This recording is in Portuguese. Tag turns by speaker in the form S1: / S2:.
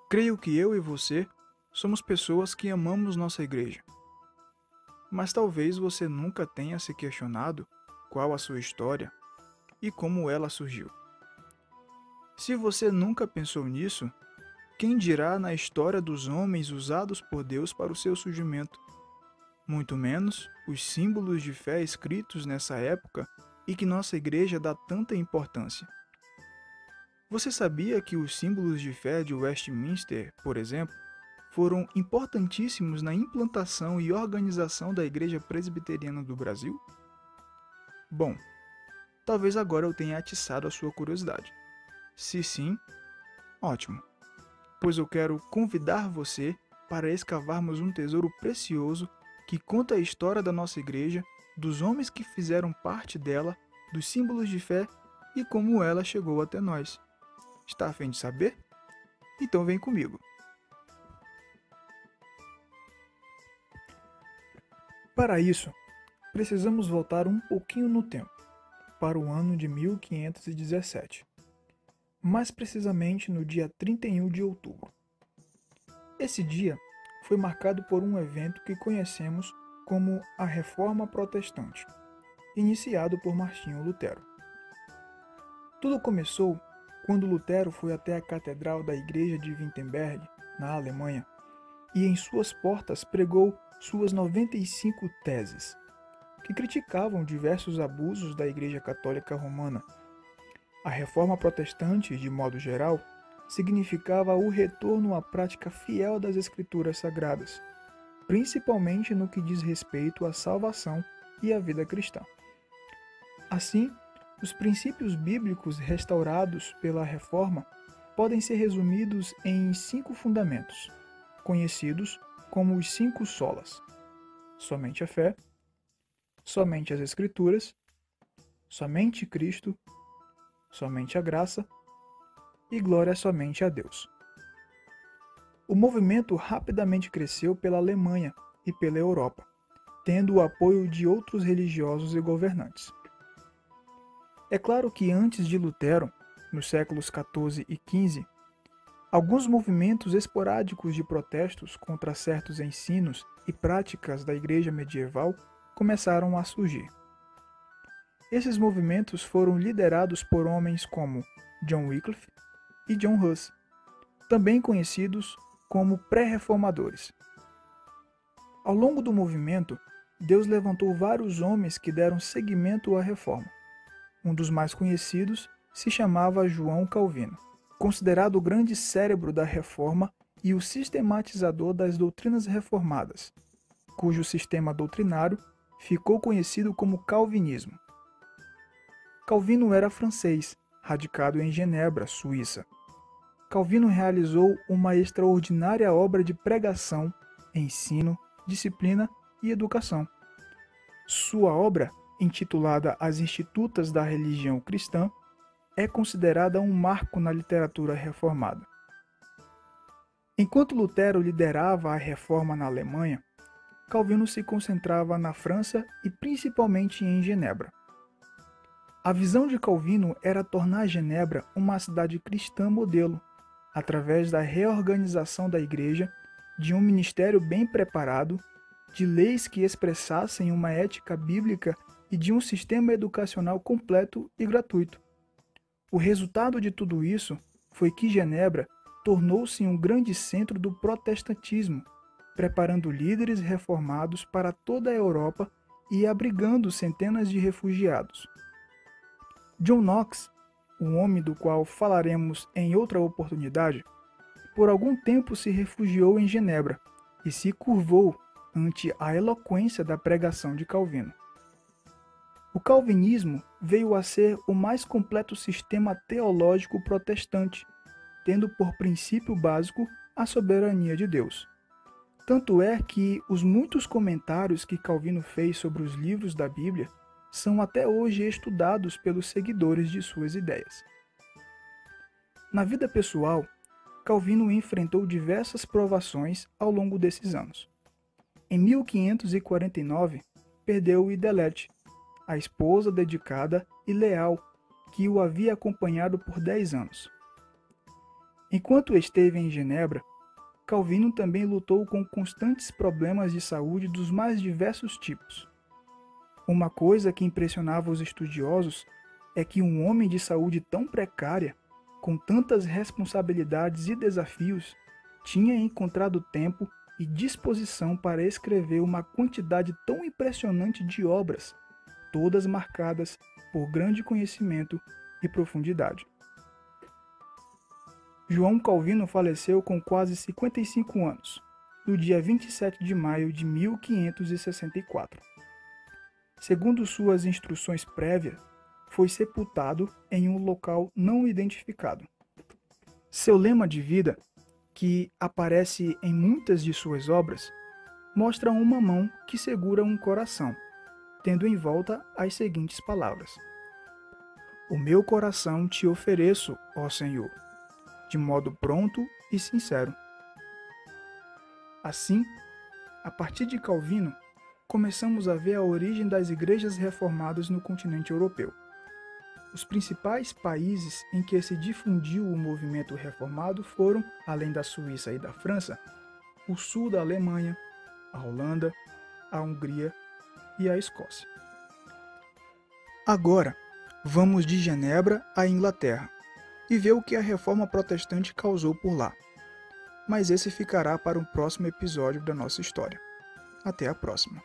S1: Creio que eu e você somos pessoas que amamos nossa igreja. Mas talvez você nunca tenha se questionado qual a sua história e como ela surgiu. Se você nunca pensou nisso, quem dirá na história dos homens usados por Deus para o seu surgimento? Muito menos os símbolos de fé escritos nessa época e que nossa igreja dá tanta importância. Você sabia que os símbolos de fé de Westminster, por exemplo, foram importantíssimos na implantação e organização da Igreja Presbiteriana do Brasil? Bom, talvez agora eu tenha atiçado a sua curiosidade. Se sim, ótimo, pois eu quero convidar você para escavarmos um tesouro precioso que conta a história da nossa igreja, dos homens que fizeram parte dela, dos símbolos de fé e como ela chegou até nós. Está a fim de saber? Então vem comigo. Para isso, precisamos voltar um pouquinho no tempo, para o ano de 1517, mais precisamente no dia 31 de outubro. Esse dia foi marcado por um evento que conhecemos como a Reforma Protestante, iniciado por Martinho Lutero. Tudo começou quando Lutero foi até a Catedral da Igreja de Wittenberg, na Alemanha, e em suas portas pregou suas 95 teses, que criticavam diversos abusos da Igreja Católica Romana. A Reforma Protestante, de modo geral, significava o retorno à prática fiel das Escrituras Sagradas, principalmente no que diz respeito à salvação e à vida cristã. Assim, os princípios bíblicos restaurados pela Reforma podem ser resumidos em 5 fundamentos, conhecidos como os 5 solas: somente a fé, somente as Escrituras, somente Cristo, somente a graça e glória somente a Deus. O movimento rapidamente cresceu pela Alemanha e pela Europa, tendo o apoio de outros religiosos e governantes. É claro que antes de Lutero, nos séculos XIV e XV, alguns movimentos esporádicos de protestos contra certos ensinos e práticas da Igreja medieval começaram a surgir. Esses movimentos foram liderados por homens como John Wycliffe e John Huss, também conhecidos como pré-reformadores. Ao longo do movimento, Deus levantou vários homens que deram seguimento à reforma. Um dos mais conhecidos se chamava João Calvino, considerado o grande cérebro da reforma e o sistematizador das doutrinas reformadas, cujo sistema doutrinário ficou conhecido como calvinismo. Calvino era francês, radicado em Genebra, Suíça. Calvino realizou uma extraordinária obra de pregação, ensino, disciplina e educação. Sua obra, intitulada As Institutas da Religião Cristã, é considerada um marco na literatura reformada. Enquanto Lutero liderava a reforma na Alemanha, Calvino se concentrava na França e principalmente em Genebra. A visão de Calvino era tornar Genebra uma cidade cristã modelo, através da reorganização da igreja, de um ministério bem preparado, de leis que expressassem uma ética bíblica e de um sistema educacional completo e gratuito. O resultado de tudo isso foi que Genebra tornou-se um grande centro do protestantismo, preparando líderes reformados para toda a Europa e abrigando centenas de refugiados. John Knox, um homem do qual falaremos em outra oportunidade, por algum tempo se refugiou em Genebra e se curvou ante a eloquência da pregação de Calvino. O calvinismo veio a ser o mais completo sistema teológico protestante, tendo por princípio básico a soberania de Deus. Tanto é que os muitos comentários que Calvino fez sobre os livros da Bíblia são até hoje estudados pelos seguidores de suas ideias. Na vida pessoal, Calvino enfrentou diversas provações ao longo desses anos. Em 1549, perdeu Idelete, a esposa dedicada e leal que o havia acompanhado por 10 anos. Enquanto esteve em Genebra, Calvino também lutou com constantes problemas de saúde dos mais diversos tipos. Uma coisa que impressionava os estudiosos é que um homem de saúde tão precária, com tantas responsabilidades e desafios, tinha encontrado tempo e disposição para escrever uma quantidade tão impressionante de obras, todas marcadas por grande conhecimento e profundidade. João Calvino faleceu com quase 55 anos, no dia 27 de maio de 1564. Segundo suas instruções prévias, foi sepultado em um local não identificado. Seu lema de vida, que aparece em muitas de suas obras, mostra uma mão que segura um coração, tendo em volta as seguintes palavras: O meu coração te ofereço, ó Senhor, de modo pronto e sincero. Assim, a partir de Calvino, começamos a ver a origem das igrejas reformadas no continente europeu. Os principais países em que se difundiu o movimento reformado foram, além da Suíça e da França, o sul da Alemanha, a Holanda, a Hungria e a Escócia. Agora, vamos de Genebra à Inglaterra e ver o que a Reforma Protestante causou por lá. Mas esse ficará para um próximo episódio da nossa história. Até a próxima!